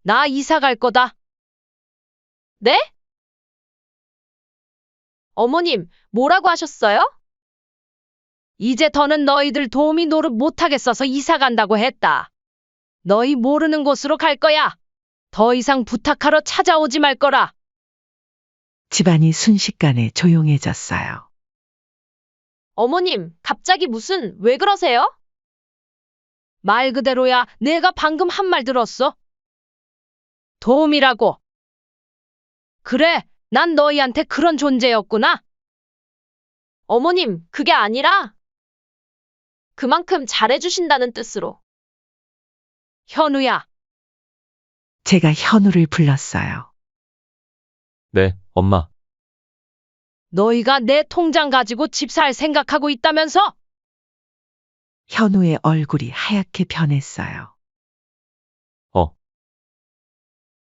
나 이사 갈 거다. 네? 어머님, 뭐라고 하셨어요? 이제 더는 너희들 도우미 노릇 못하겠어서 이사 간다고 했다. 너희 모르는 곳으로 갈 거야. 더 이상 부탁하러 찾아오지 말 거라. 집안이 순식간에 조용해졌어요. 어머님, 갑자기 왜 그러세요? 말 그대로야, 내가 방금 한 말 들었어. 도움이라고. 그래, 난 너희한테 그런 존재였구나. 어머님, 그게 아니라 그만큼 잘해주신다는 뜻으로. 현우야, 제가 현우를 불렀어요. 네, 엄마. 너희가 내 통장 가지고 집 살 생각하고 있다면서? 현우의 얼굴이 하얗게 변했어요.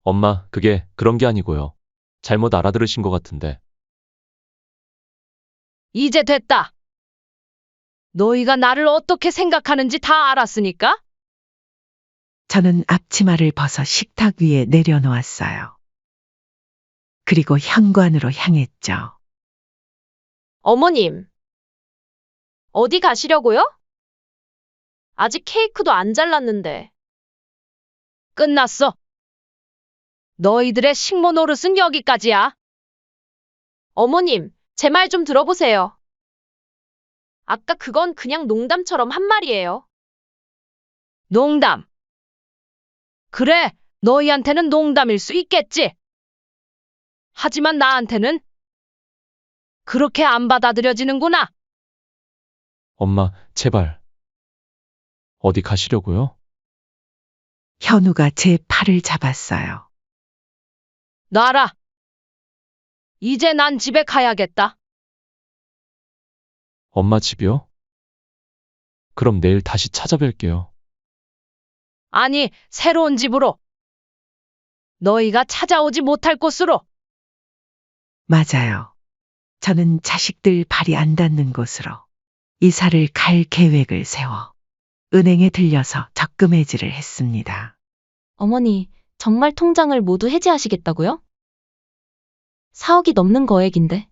엄마, 그게 그런 게 아니고요. 잘못 알아들으신 것 같은데. 이제 됐다. 너희가 나를 어떻게 생각하는지 다 알았으니까? 저는 앞치마를 벗어 식탁 위에 내려놓았어요. 그리고 현관으로 향했죠. 어머님, 어디 가시려고요? 아직 케이크도 안 잘랐는데. 끝났어. 너희들의 식모 노릇은 여기까지야. 어머님, 제 말 좀 들어보세요. 아까 그건 그냥 농담처럼 한 말이에요. 농담. 그래, 너희한테는 농담일 수 있겠지. 하지만 나한테는 그렇게 안 받아들여지는구나. 엄마, 제발. 어디 가시려고요? 현우가 제 팔을 잡았어요. 놔라. 이제 난 집에 가야겠다. 엄마 집이요? 그럼 내일 다시 찾아뵐게요. 아니, 새로운 집으로. 너희가 찾아오지 못할 곳으로. 맞아요. 저는 자식들 발이 안 닿는 곳으로 이사를 갈 계획을 세워 은행에 들려서 적금 해지를 했습니다. 어머니, 정말 통장을 모두 해지하시겠다고요? 4억이 넘는 거액인데.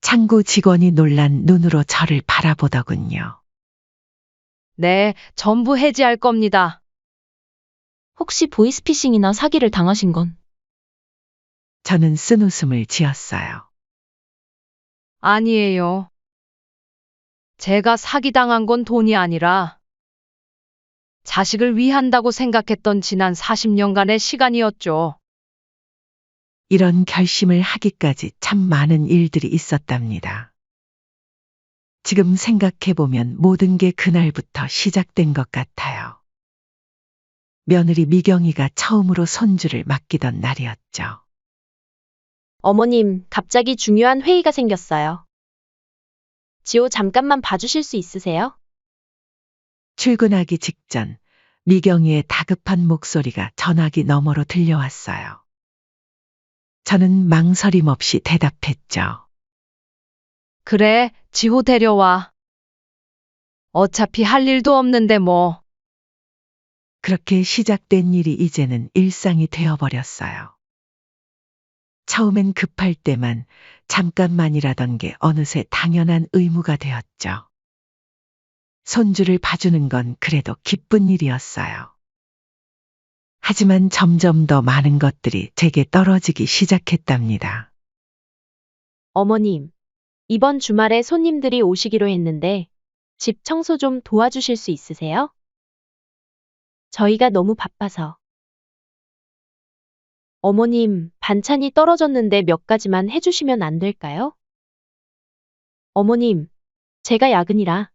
창구 직원이 놀란 눈으로 저를 바라보더군요. 네, 전부 해지할 겁니다. 혹시 보이스피싱이나 사기를 당하신 건? 저는 쓴웃음을 지었어요. 아니에요. 제가 사기당한 건 돈이 아니라 자식을 위한다고 생각했던 지난 40년간의 시간이었죠. 이런 결심을 하기까지 참 많은 일들이 있었답니다. 지금 생각해보면 모든 게 그날부터 시작된 것 같아요. 며느리 미경이가 처음으로 손주를 맡기던 날이었죠. 어머님, 갑자기 중요한 회의가 생겼어요. 지호 잠깐만 봐주실 수 있으세요? 출근하기 직전 미경이의 다급한 목소리가 전화기 너머로 들려왔어요. 저는 망설임 없이 대답했죠. 그래, 지호 데려와. 어차피 할 일도 없는데 뭐. 그렇게 시작된 일이 이제는 일상이 되어버렸어요. 처음엔 급할 때만 잠깐만이라던 게 어느새 당연한 의무가 되었죠. 손주를 봐주는 건 그래도 기쁜 일이었어요. 하지만 점점 더 많은 것들이 제게 떨어지기 시작했답니다. 어머님, 이번 주말에 손님들이 오시기로 했는데 집 청소 좀 도와주실 수 있으세요? 저희가 너무 바빠서. 어머님, 반찬이 떨어졌는데 몇 가지만 해주시면 안 될까요? 어머님, 제가 야근이라.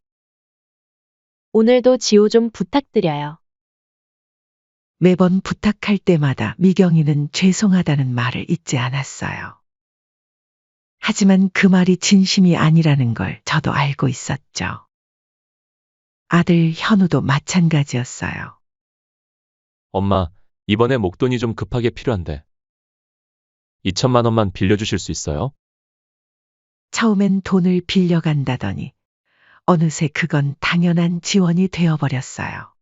오늘도 지호 좀 부탁드려요. 매번 부탁할 때마다 미경이는 죄송하다는 말을 잊지 않았어요. 하지만 그 말이 진심이 아니라는 걸 저도 알고 있었죠. 아들 현우도 마찬가지였어요. 엄마, 이번에 목돈이 좀 급하게 필요한데. 2천만 원만 빌려주실 수 있어요? 처음엔 돈을 빌려간다더니 어느새 그건 당연한 지원이 되어버렸어요.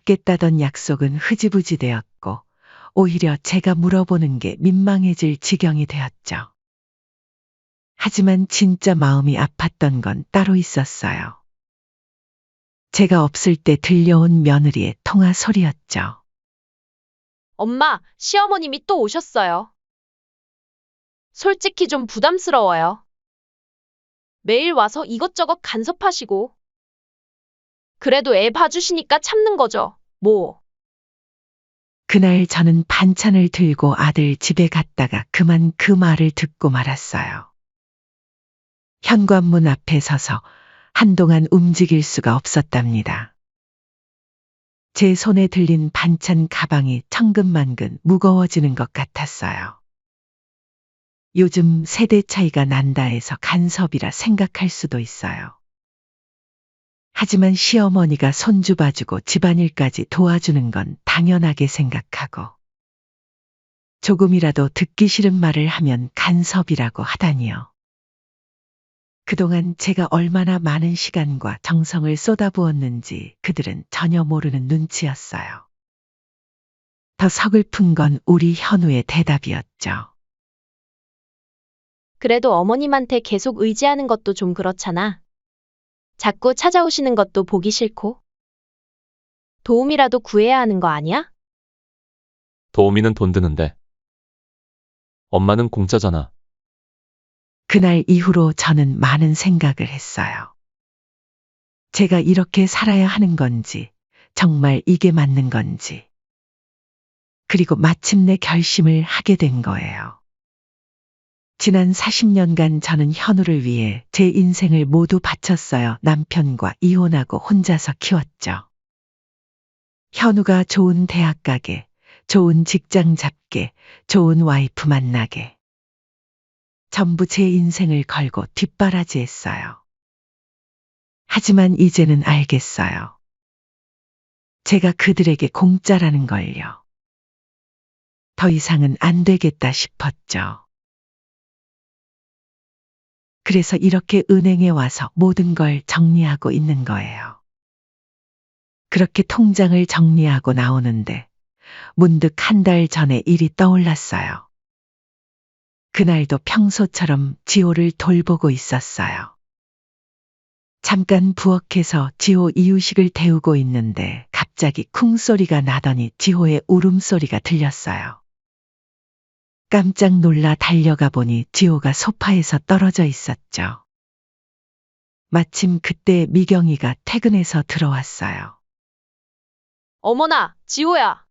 갚겠다던 약속은 흐지부지 되었고, 오히려 제가 물어보는 게 민망해질 지경이 되었죠. 하지만 진짜 마음이 아팠던 건 따로 있었어요. 제가 없을 때 들려온 며느리의 통화 소리였죠. 엄마, 시어머님이 또 오셨어요. 솔직히 좀 부담스러워요. 매일 와서 이것저것 간섭하시고. 그래도 애 봐주시니까 참는 거죠. 뭐. 그날 저는 반찬을 들고 아들 집에 갔다가 그만 그 말을 듣고 말았어요. 현관문 앞에 서서 한동안 움직일 수가 없었답니다. 제 손에 들린 반찬 가방이 천근만근 무거워지는 것 같았어요. 요즘 세대 차이가 난다 해서 간섭이라 생각할 수도 있어요. 하지만 시어머니가 손주 봐주고 집안일까지 도와주는 건 당연하게 생각하고, 조금이라도 듣기 싫은 말을 하면 간섭이라고 하다니요. 그동안 제가 얼마나 많은 시간과 정성을 쏟아부었는지 그들은 전혀 모르는 눈치였어요. 더 서글픈 건 우리 현우의 대답이었죠. 그래도 어머님한테 계속 의지하는 것도 좀 그렇잖아. 자꾸 찾아오시는 것도 보기 싫고. 도움이라도 구해야 하는 거 아니야? 도우미는 돈 드는데. 엄마는 공짜잖아. 그날 이후로 저는 많은 생각을 했어요. 제가 이렇게 살아야 하는 건지, 정말 이게 맞는 건지. 그리고 마침내 결심을 하게 된 거예요. 지난 40년간 저는 현우를 위해 제 인생을 모두 바쳤어요. 남편과 이혼하고 혼자서 키웠죠. 현우가 좋은 대학 가게, 좋은 직장 잡게, 좋은 와이프 만나게. 전부 제 인생을 걸고 뒷바라지했어요. 하지만 이제는 알겠어요. 제가 그들에게 공짜라는 걸요. 더 이상은 안 되겠다 싶었죠. 그래서 이렇게 은행에 와서 모든 걸 정리하고 있는 거예요. 그렇게 통장을 정리하고 나오는데 문득 한 달 전의 일이 떠올랐어요. 그날도 평소처럼 지호를 돌보고 있었어요. 잠깐 부엌에서 지호 이유식을 데우고 있는데 갑자기 쿵 소리가 나더니 지호의 울음소리가 들렸어요. 깜짝 놀라 달려가 보니 지호가 소파에서 떨어져 있었죠. 마침 그때 미경이가 퇴근해서 들어왔어요. 어머나, 지호야.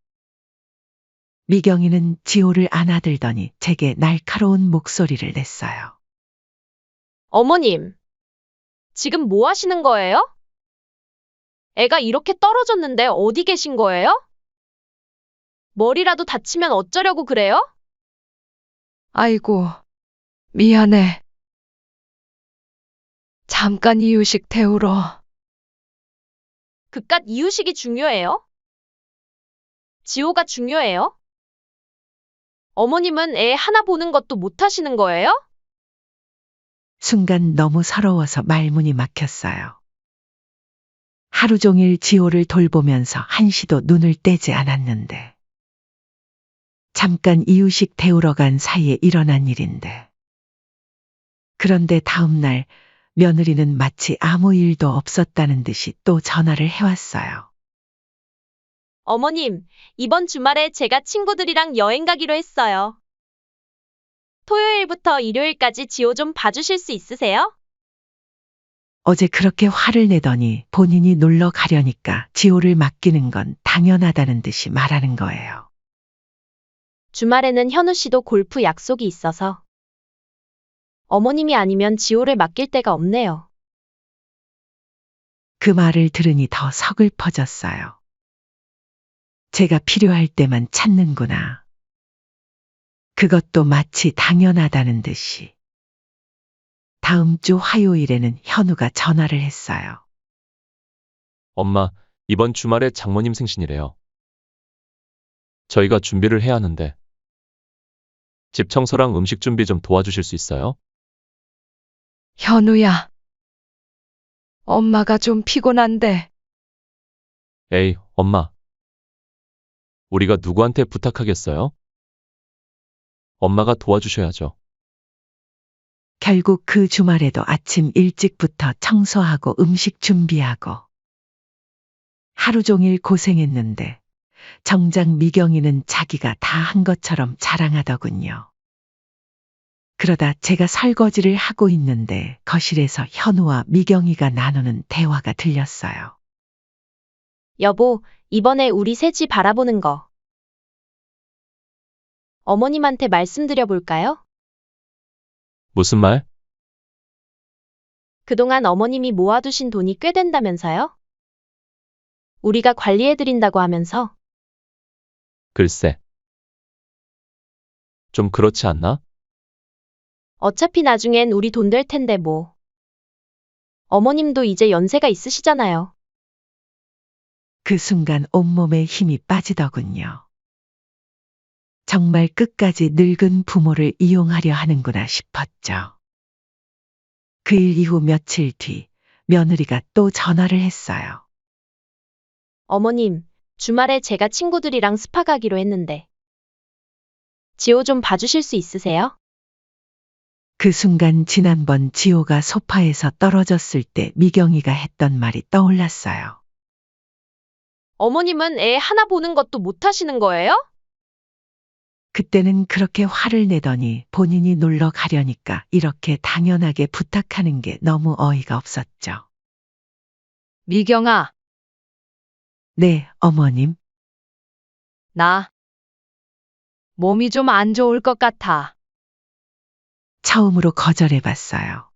미경이는 지호를 안아들더니 제게 날카로운 목소리를 냈어요. 어머님. 지금 뭐 하시는 거예요? 애가 이렇게 떨어졌는데 어디 계신 거예요? 머리라도 다치면 어쩌려고 그래요? 아이고, 미안해. 잠깐 이유식 데우러. 그깟 이유식이 중요해요? 지호가 중요해요? 어머님은 애 하나 보는 것도 못 하시는 거예요? 순간 너무 서러워서 말문이 막혔어요. 하루 종일 지호를 돌보면서 한시도 눈을 떼지 않았는데. 잠깐 이유식 데우러 간 사이에 일어난 일인데. 그런데 다음 날 며느리는 마치 아무 일도 없었다는 듯이 또 전화를 해왔어요. 어머님, 이번 주말에 제가 친구들이랑 여행 가기로 했어요. 토요일부터 일요일까지 지호 좀 봐주실 수 있으세요? 어제 그렇게 화를 내더니 본인이 놀러 가려니까 지호를 맡기는 건 당연하다는 듯이 말하는 거예요. 주말에는 현우 씨도 골프 약속이 있어서. 어머님이 아니면 지호를 맡길 데가 없네요. 그 말을 들으니 더 서글퍼졌어요. 제가 필요할 때만 찾는구나. 그것도 마치 당연하다는 듯이. 다음 주 화요일에는 현우가 전화를 했어요. 엄마, 이번 주말에 장모님 생신이래요. 저희가 준비를 해야 하는데. 집 청소랑 음식 준비 좀 도와주실 수 있어요? 현우야. 엄마가 좀 피곤한데. 에이, 엄마, 우리가 누구한테 부탁하겠어요? 엄마가 도와주셔야죠. 결국 그 주말에도 아침 일찍부터 청소하고 음식 준비하고 하루 종일 고생했는데 정작 미경이는 자기가 다 한 것처럼 자랑하더군요. 그러다 제가 설거지를 하고 있는데 거실에서 현우와 미경이가 나누는 대화가 들렸어요. 여보, 이번에 우리 새 집 바라보는 거. 어머님한테 말씀드려 볼까요? 무슨 말? 그동안 어머님이 모아두신 돈이 꽤 된다면서요? 우리가 관리해드린다고 하면서. 글쎄. 좀 그렇지 않나? 어차피 나중엔 우리 돈 될 텐데 뭐. 어머님도 이제 연세가 있으시잖아요. 그 순간 온몸에 힘이 빠지더군요. 정말 끝까지 늙은 부모를 이용하려 하는구나 싶었죠. 그 일 이후 며칠 뒤 며느리가 또 전화를 했어요. 어머님, 주말에 제가 친구들이랑 스파 가기로 했는데. 지호 좀 봐주실 수 있으세요? 그 순간 지난번 지호가 소파에서 떨어졌을 때 미경이가 했던 말이 떠올랐어요. 어머님은 애 하나 보는 것도 못 하시는 거예요? 그때는 그렇게 화를 내더니 본인이 놀러 가려니까 이렇게 당연하게 부탁하는 게 너무 어이가 없었죠. 미경아, 네, 어머님. 나 몸이 좀 안 좋을 것 같아. 처음으로 거절해봤어요.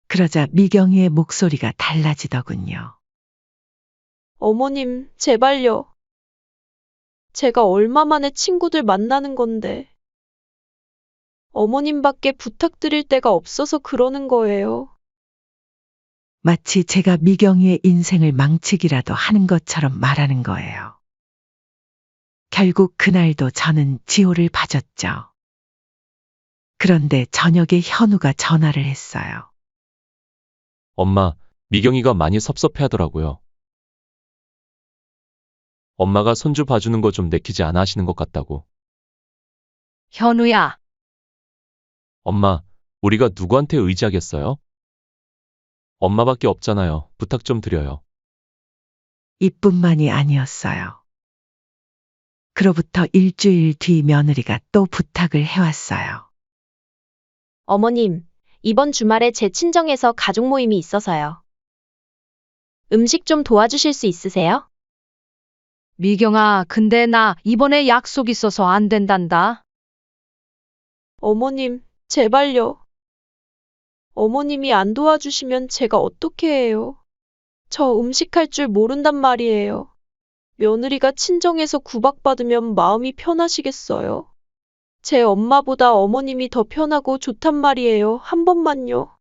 그러자 미경이의 목소리가 달라지더군요. 어머님, 제발요. 제가 얼마 만에 친구들 만나는 건데. 어머님밖에 부탁드릴 데가 없어서 그러는 거예요. 마치 제가 미경이의 인생을 망치기라도 하는 것처럼 말하는 거예요. 결국 그날도 저는 지호를 봐줬죠. 그런데 저녁에 현우가 전화를 했어요. 엄마, 미경이가 많이 섭섭해 하더라고요. 엄마가 손주 봐주는 거 좀 내키지 않아 하시는 것 같다고. 현우야, 엄마, 우리가 누구한테 의지하겠어요? 엄마밖에 없잖아요. 부탁 좀 드려요. 이뿐만이 아니었어요. 그로부터 일주일 뒤 며느리가 또 부탁을 해왔어요. 어머님, 이번 주말에 제 친정에서 가족 모임이 있어서요. 음식 좀 도와주실 수 있으세요? 미경아, 근데 나 이번에 약속 있어서 안 된단다. 어머님, 제발요. 어머님이 안 도와주시면 제가 어떻게 해요? 저 음식할 줄 모른단 말이에요. 며느리가 친정에서 구박받으면 마음이 편하시겠어요? 제 엄마보다 어머님이 더 편하고 좋단 말이에요. 한 번만요.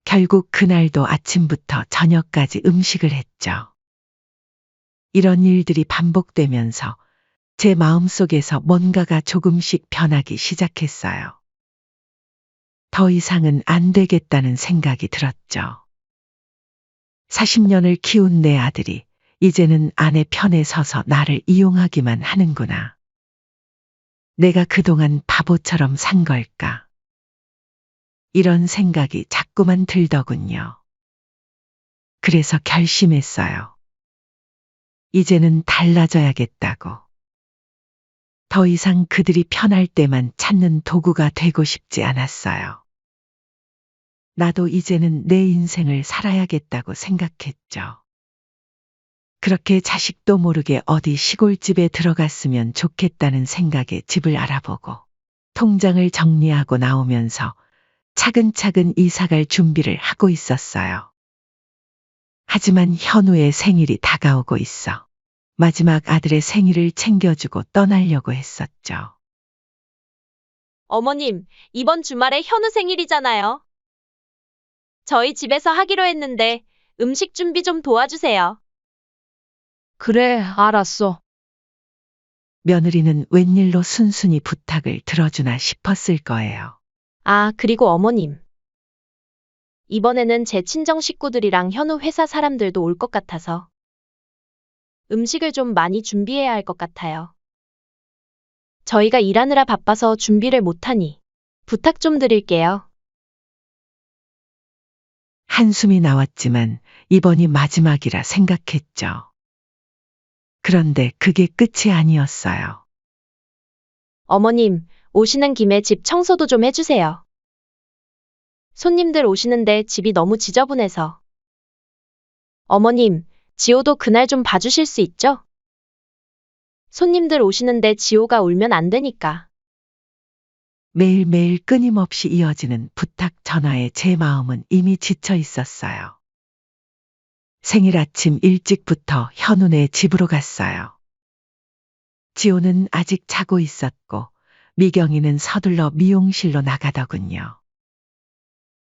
결국 그날도 아침부터 저녁까지 음식을 했죠. 이런 일들이 반복되면서 제 마음속에서 뭔가가 조금씩 변하기 시작했어요. 더 이상은 안 되겠다는 생각이 들었죠. 40년을 키운 내 아들이 이제는 아내 편에 서서 나를 이용하기만 하는구나. 내가 그동안 바보처럼 산 걸까? 이런 생각이 자꾸만 들더군요. 그래서 결심했어요. 이제는 달라져야겠다고. 더 이상 그들이 편할 때만 찾는 도구가 되고 싶지 않았어요. 나도 이제는 내 인생을 살아야겠다고 생각했죠. 그렇게 자식도 모르게 어디 시골집에 들어갔으면 좋겠다는 생각에 집을 알아보고 통장을 정리하고 나오면서 차근차근 이사갈 준비를 하고 있었어요. 하지만 현우의 생일이 다가오고 있어 마지막 아들의 생일을 챙겨주고 떠나려고 했었죠. 어머님, 이번 주말에 현우 생일이잖아요. 저희 집에서 하기로 했는데 음식 준비 좀 도와주세요. 그래, 알았어. 며느리는 웬일로 순순히 부탁을 들어주나 싶었을 거예요. 아, 그리고 어머님. 이번에는 제 친정 식구들이랑 현우 회사 사람들도 올 것 같아서 음식을 좀 많이 준비해야 할 것 같아요. 저희가 일하느라 바빠서 준비를 못하니 부탁 좀 드릴게요. 한숨이 나왔지만 이번이 마지막이라 생각했죠. 그런데 그게 끝이 아니었어요. 어머님, 오시는 김에 집 청소도 좀 해주세요. 손님들 오시는데 집이 너무 지저분해서. 어머님, 지호도 그날 좀 봐주실 수 있죠? 손님들 오시는데 지호가 울면 안 되니까. 매일매일 끊임없이 이어지는 부탁 전화에 제 마음은 이미 지쳐 있었어요. 생일 아침 일찍부터 현우네 집으로 갔어요. 지호는 아직 자고 있었고 미경이는 서둘러 미용실로 나가더군요.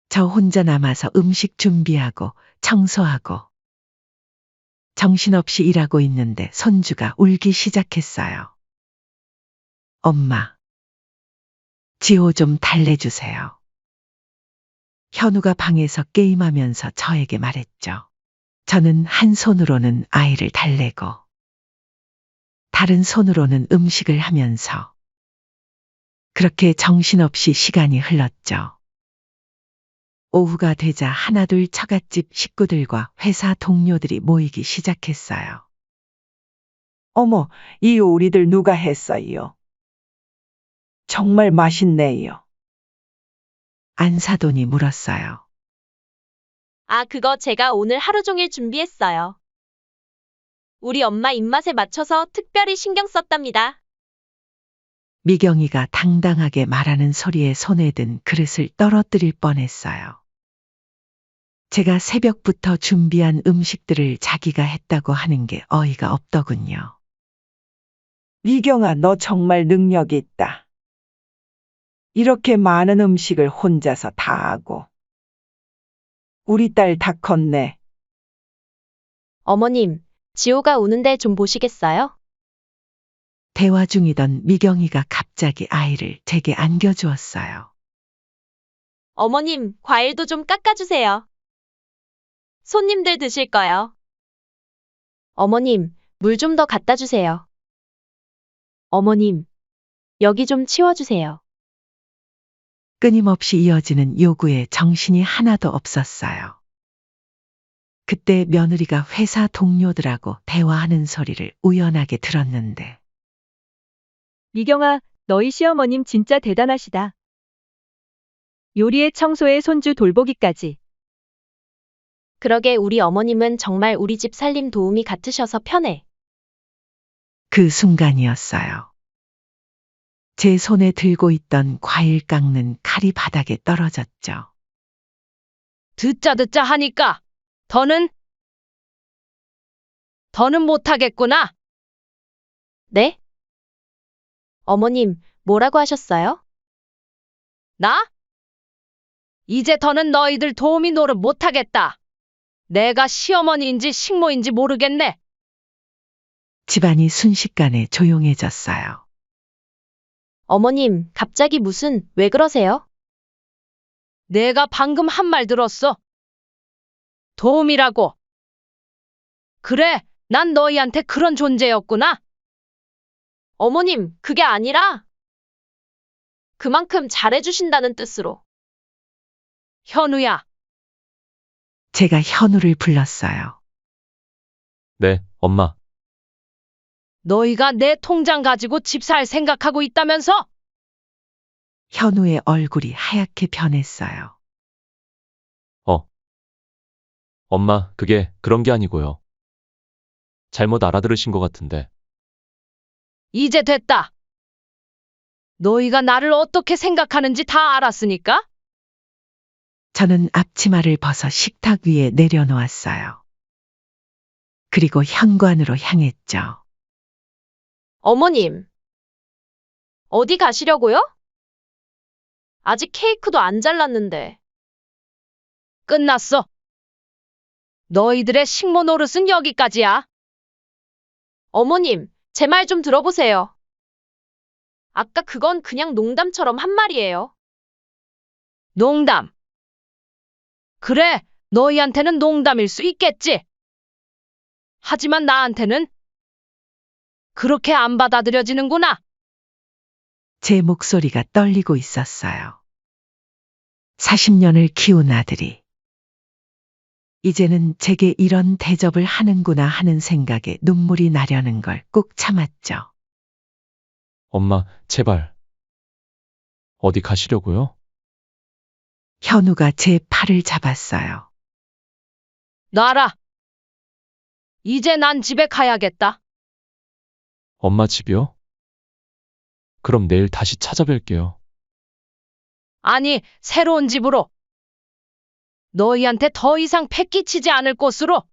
저 혼자 남아서 음식 준비하고 청소하고 정신없이 일하고 있는데 손주가 울기 시작했어요. 엄마, 지호 좀 달래주세요. 현우가 방에서 게임하면서 저에게 말했죠. 저는 한 손으로는 아이를 달래고 다른 손으로는 음식을 하면서 그렇게 정신없이 시간이 흘렀죠. 오후가 되자 하나둘 처갓집 식구들과 회사 동료들이 모이기 시작했어요. 어머, 이 요리들 누가 했어요? 정말 맛있네요. 안사돈이 물었어요. 아, 그거 제가 오늘 하루 종일 준비했어요. 우리 엄마 입맛에 맞춰서 특별히 신경 썼답니다. 미경이가 당당하게 말하는 소리에 손에 든 그릇을 떨어뜨릴 뻔했어요. 제가 새벽부터 준비한 음식들을 자기가 했다고 하는 게 어이가 없더군요. 미경아, 너 정말 능력이 있다. 이렇게 많은 음식을 혼자서 다 하고. 우리 딸 다 컸네. 어머님, 지호가 우는데 좀 보시겠어요? 대화 중이던 미경이가 갑자기 아이를 제게 안겨주었어요. 어머님, 과일도 좀 깎아주세요. 손님들 드실 거요. 어머님, 물 좀 더 갖다 주세요. 어머님, 여기 좀 치워주세요. 끊임없이 이어지는 요구에 정신이 하나도 없었어요. 그때 며느리가 회사 동료들하고 대화하는 소리를 우연하게 들었는데 미경아, 너희 시어머님 진짜 대단하시다. 요리에 청소에 손주 돌보기까지. 그러게 우리 어머님은 정말 우리 집 살림 도우미 같으셔서 편해. 그 순간이었어요. 제 손에 들고 있던 과일 깎는 칼이 바닥에 떨어졌죠. 듣자 하니까 더는 못하겠구나. 네? 어머님, 뭐라고 하셨어요? 나? 이제 더는 너희들 도우미 노릇 못하겠다. 내가 시어머니인지 식모인지 모르겠네. 집안이 순식간에 조용해졌어요. 어머님, 갑자기 왜 그러세요? 내가 방금 한 말 들었어. 도움이라고. 그래, 난 너희한테 그런 존재였구나. 어머님, 그게 아니라 그만큼 잘해주신다는 뜻으로. 현우야, 제가 현우를 불렀어요. 네, 엄마. 너희가 내 통장 가지고 집 살 생각하고 있다면서? 현우의 얼굴이 하얗게 변했어요. 엄마, 그게 그런 게 아니고요. 잘못 알아들으신 것 같은데. 이제 됐다. 너희가 나를 어떻게 생각하는지 다 알았으니까? 저는 앞치마를 벗어 식탁 위에 내려놓았어요. 그리고 현관으로 향했죠. 어머님, 어디 가시려고요? 아직 케이크도 안 잘랐는데. 끝났어. 너희들의 식모 노릇은 여기까지야. 어머님, 제 말 좀 들어보세요. 아까 그건 그냥 농담처럼 한 말이에요. 농담. 그래, 너희한테는 농담일 수 있겠지. 하지만 나한테는 그렇게 안 받아들여지는구나. 제 목소리가 떨리고 있었어요. 40년을 키운 아들이 이제는 제게 이런 대접을 하는구나 하는 생각에 눈물이 나려는 걸 꾹 참았죠. 엄마, 제발. 어디 가시려고요? 현우가 제 팔을 잡았어요. 놔라. 이제 난 집에 가야겠다. 엄마 집이요? 그럼 내일 다시 찾아뵐게요. 아니, 새로운 집으로. 너희한테 더 이상 패 끼치지 않을 곳으로.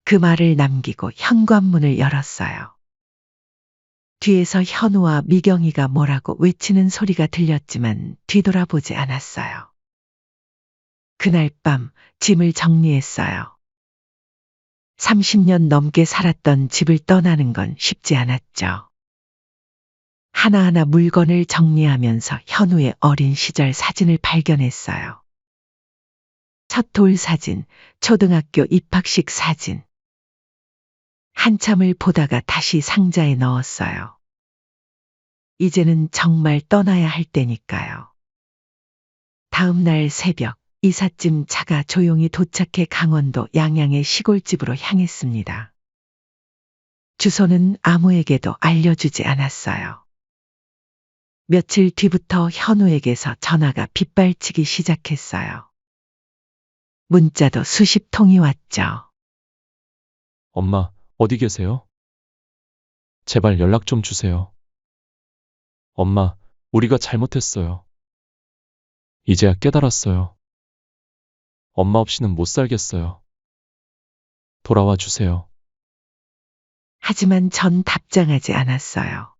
그 말을 남기고 현관문을 열었어요. 뒤에서 현우와 미경이가 뭐라고 외치는 소리가 들렸지만 뒤돌아보지 않았어요. 그날 밤 짐을 정리했어요. 30년 넘게 살았던 집을 떠나는 건 쉽지 않았죠. 하나하나 물건을 정리하면서 현우의 어린 시절 사진을 발견했어요. 첫 돌 사진, 초등학교 입학식 사진. 한참을 보다가 다시 상자에 넣었어요. 이제는 정말 떠나야 할 때니까요. 다음 날 새벽, 이삿짐 차가 조용히 도착해 강원도 양양의 시골집으로 향했습니다. 주소는 아무에게도 알려주지 않았어요. 며칠 뒤부터 현우에게서 전화가 빗발치기 시작했어요. 문자도 수십 통이 왔죠. 엄마, 어디 계세요? 제발 연락 좀 주세요. 엄마, 우리가 잘못했어요. 이제야 깨달았어요. 엄마 없이는 못 살겠어요. 돌아와 주세요. 하지만 전 답장하지 않았어요.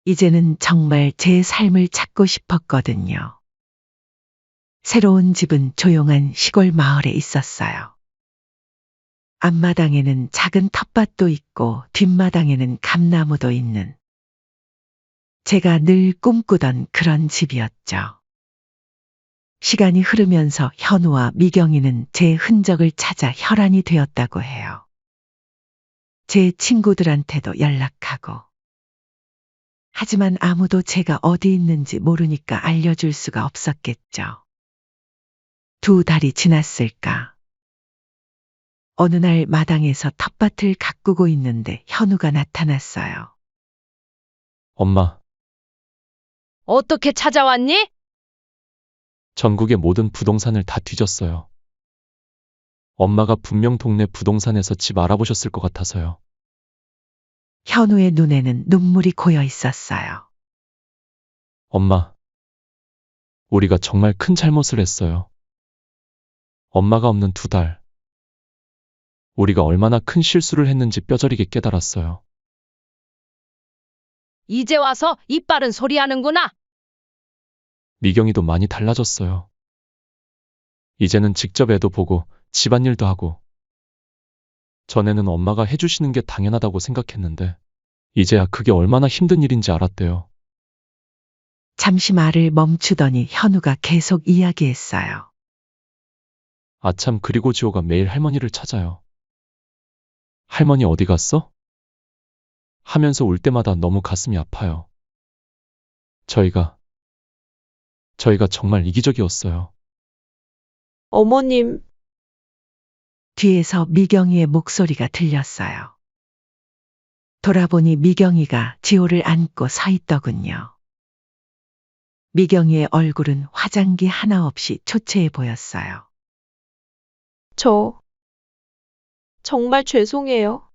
이제는 정말 제 삶을 찾고 싶었거든요. 새로운 집은 조용한 시골 마을에 있었어요. 앞마당에는 작은 텃밭도 있고 뒷마당에는 감나무도 있는 제가 늘 꿈꾸던 그런 집이었죠. 시간이 흐르면서 현우와 미경이는 제 흔적을 찾아 혈안이 되었다고 해요. 제 친구들한테도 연락하고. 하지만 아무도 제가 어디 있는지 모르니까 알려줄 수가 없었겠죠. 2달이 지났을까. 어느 날 마당에서 텃밭을 가꾸고 있는데 현우가 나타났어요. 엄마, 어떻게 찾아왔니? 전국의 모든 부동산을 다 뒤졌어요. 엄마가 분명 동네 부동산에서 집 알아보셨을 것 같아서요. 현우의 눈에는 눈물이 고여 있었어요. 엄마, 우리가 정말 큰 잘못을 했어요. 엄마가 없는 2달. 우리가 얼마나 큰 실수를 했는지 뼈저리게 깨달았어요. 이제 와서 이빨은 소리 하는구나. 미경이도 많이 달라졌어요. 이제는 직접 애도 보고 집안일도 하고. 전에는 엄마가 해주시는 게 당연하다고 생각했는데 이제야 그게 얼마나 힘든 일인지 알았대요. 잠시 말을 멈추더니 현우가 계속 이야기했어요. 아참 그리고 지호가 매일 할머니를 찾아요. 할머니 어디 갔어? 하면서 울 때마다 너무 가슴이 아파요. 저희가 정말 이기적이었어요. 어머님, 뒤에서 미경이의 목소리가 들렸어요. 돌아보니 미경이가 지호를 안고 서 있더군요. 미경이의 얼굴은 화장기 하나 없이 초췌해 보였어요. 저 정말 죄송해요.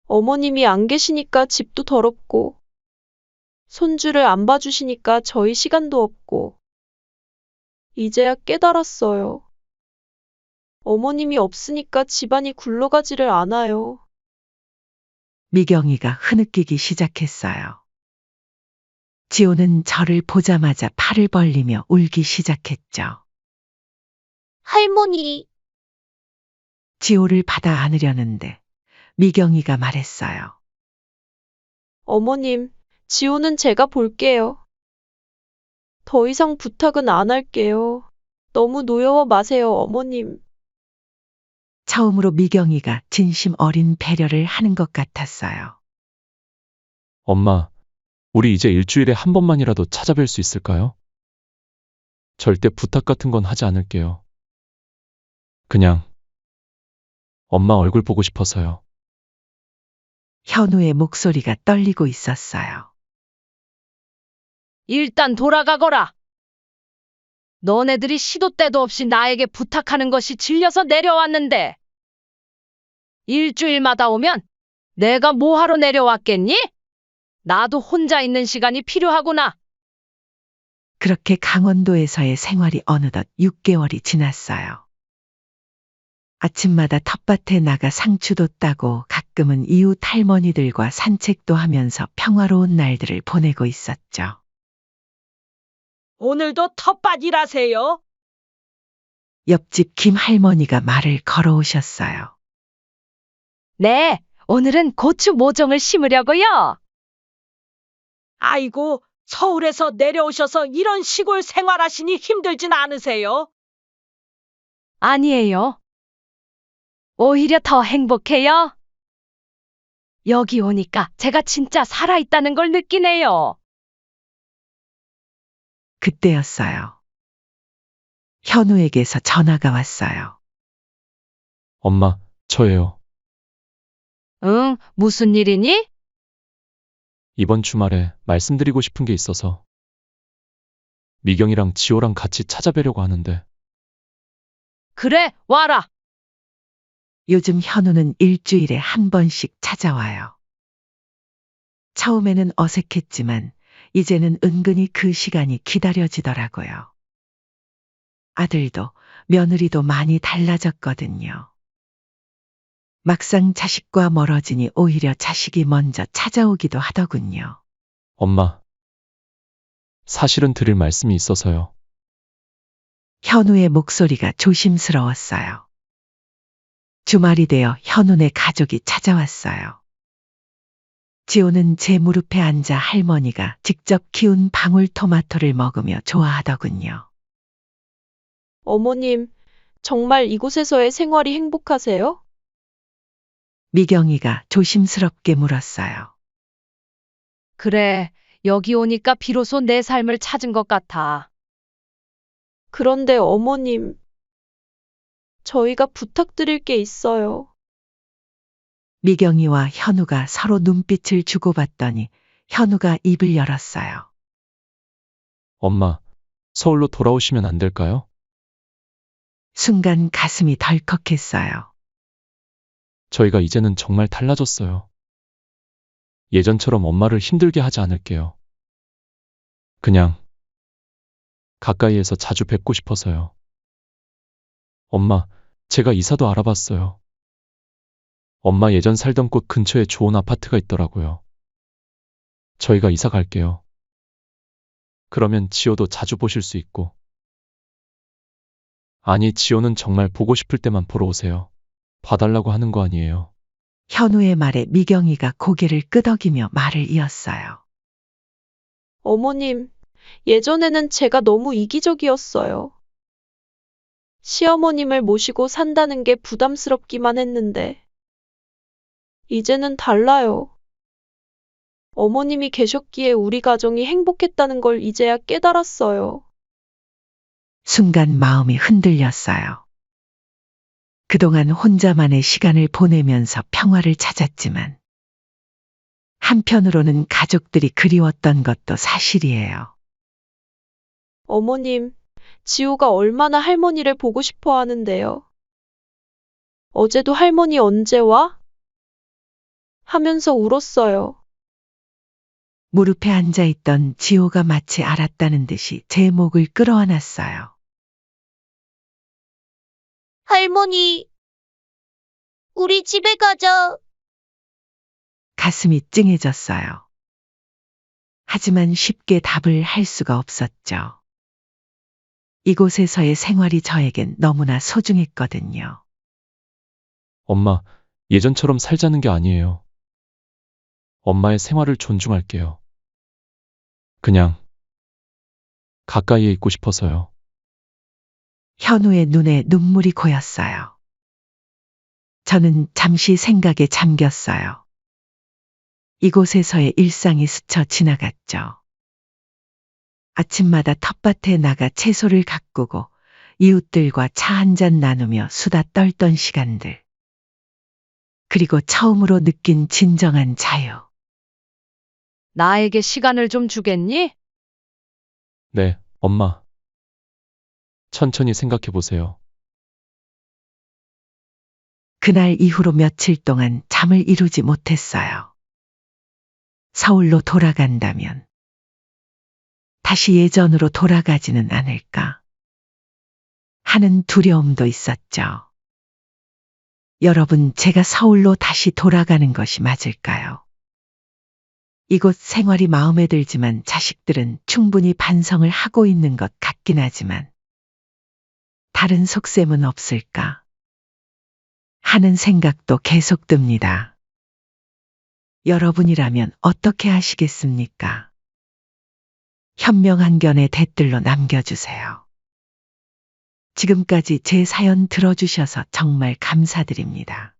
어머님이 안 계시니까 집도 더럽고, 손주를 안 봐주시니까 저희 시간도 없고, 이제야 깨달았어요. 어머님이 없으니까 집안이 굴러가지를 않아요. 미경이가 흐느끼기 시작했어요. 지호는 저를 보자마자 팔을 벌리며 울기 시작했죠. 할머니, 지호를 받아 안으려는데 미경이가 말했어요. 어머님, 지호는 제가 볼게요. 더 이상 부탁은 안 할게요. 너무 노여워 마세요, 어머님. 처음으로 미경이가 진심 어린 배려를 하는 것 같았어요. 엄마, 우리 이제 일주일에 한 번만이라도 찾아뵐 수 있을까요? 절대 부탁 같은 건 하지 않을게요. 그냥 엄마 얼굴 보고 싶어서요. 현우의 목소리가 떨리고 있었어요. 일단 돌아가거라. 너네들이 시도 때도 없이 나에게 부탁하는 것이 질려서 내려왔는데. 일주일마다 오면 내가 뭐하러 내려왔겠니? 나도 혼자 있는 시간이 필요하구나. 그렇게 강원도에서의 생활이 어느덧 6개월이 지났어요. 아침마다 텃밭에 나가 상추도 따고 가끔은 이웃 할머니들과 산책도 하면서 평화로운 날들을 보내고 있었죠. 오늘도 텃밭 일하세요? 옆집 김 할머니가 말을 걸어오셨어요. 네, 오늘은 고추 모종을 심으려고요. 아이고, 서울에서 내려오셔서 이런 시골 생활하시니 힘들진 않으세요? 아니에요. 오히려 더 행복해요. 여기 오니까 제가 진짜 살아있다는 걸 느끼네요. 그때였어요. 현우에게서 전화가 왔어요. 엄마, 저예요. 응, 무슨 일이니? 이번 주말에 말씀드리고 싶은 게 있어서 미경이랑 지호랑 같이 찾아뵈려고 하는데 그래, 와라. 요즘 현우는 일주일에 한 번씩 찾아와요. 처음에는 어색했지만 이제는 은근히 그 시간이 기다려지더라고요. 아들도 며느리도 많이 달라졌거든요. 막상 자식과 멀어지니 오히려 자식이 먼저 찾아오기도 하더군요. 엄마, 사실은 드릴 말씀이 있어서요. 현우의 목소리가 조심스러웠어요. 주말이 되어 현우네 가족이 찾아왔어요. 지호는 제 무릎에 앉아 할머니가 직접 키운 방울토마토를 먹으며 좋아하더군요. 어머님, 정말 이곳에서의 생활이 행복하세요? 미경이가 조심스럽게 물었어요. 그래, 여기 오니까 비로소 내 삶을 찾은 것 같아. 그런데 어머님, 저희가 부탁드릴 게 있어요. 미경이와 현우가 서로 눈빛을 주고받더니 현우가 입을 열었어요. 엄마, 서울로 돌아오시면 안 될까요? 순간 가슴이 덜컥했어요. 저희가 이제는 정말 달라졌어요. 예전처럼 엄마를 힘들게 하지 않을게요. 그냥 가까이에서 자주 뵙고 싶어서요. 엄마, 제가 이사도 알아봤어요. 엄마 예전 살던 곳 근처에 좋은 아파트가 있더라고요. 저희가 이사 갈게요. 그러면 지호도 자주 보실 수 있고. 아니, 지호는 정말 보고 싶을 때만 보러 오세요. 봐달라고 하는 거 아니에요. 현우의 말에 미경이가 고개를 끄덕이며 말을 이었어요. 어머님, 예전에는 제가 너무 이기적이었어요. 시어머님을 모시고 산다는 게 부담스럽기만 했는데, 이제는 달라요. 어머님이 계셨기에 우리 가정이 행복했다는 걸 이제야 깨달았어요. 순간 마음이 흔들렸어요. 그동안 혼자만의 시간을 보내면서 평화를 찾았지만 한편으로는 가족들이 그리웠던 것도 사실이에요. 어머님, 지호가 얼마나 할머니를 보고 싶어 하는데요. 어제도 할머니 언제 와? 하면서 울었어요. 무릎에 앉아있던 지호가 마치 알았다는 듯이 제 목을 끌어안았어요. 할머니, 우리 집에 가자. 가슴이 찡해졌어요. 하지만 쉽게 답을 할 수가 없었죠. 이곳에서의 생활이 저에겐 너무나 소중했거든요. 엄마, 예전처럼 살자는 게 아니에요. 엄마의 생활을 존중할게요. 그냥 가까이에 있고 싶어서요. 현우의 눈에 눈물이 고였어요. 저는 잠시 생각에 잠겼어요. 이곳에서의 일상이 스쳐 지나갔죠. 아침마다 텃밭에 나가 채소를 가꾸고 이웃들과 차 한잔 나누며 수다 떨던 시간들. 그리고 처음으로 느낀 진정한 자유. 나에게 시간을 좀 주겠니? 네, 엄마. 천천히 생각해 보세요. 그날 이후로 며칠 동안 잠을 이루지 못했어요. 서울로 돌아간다면 다시 예전으로 돌아가지는 않을까 하는 두려움도 있었죠. 여러분, 제가 서울로 다시 돌아가는 것이 맞을까요? 이곳 생활이 마음에 들지만 자식들은 충분히 반성을 하고 있는 것 같긴 하지만 다른 속셈은 없을까 하는 생각도 계속 듭니다. 여러분이라면 어떻게 하시겠습니까? 현명한 견해 댓글로 남겨주세요. 지금까지 제 사연 들어주셔서 정말 감사드립니다.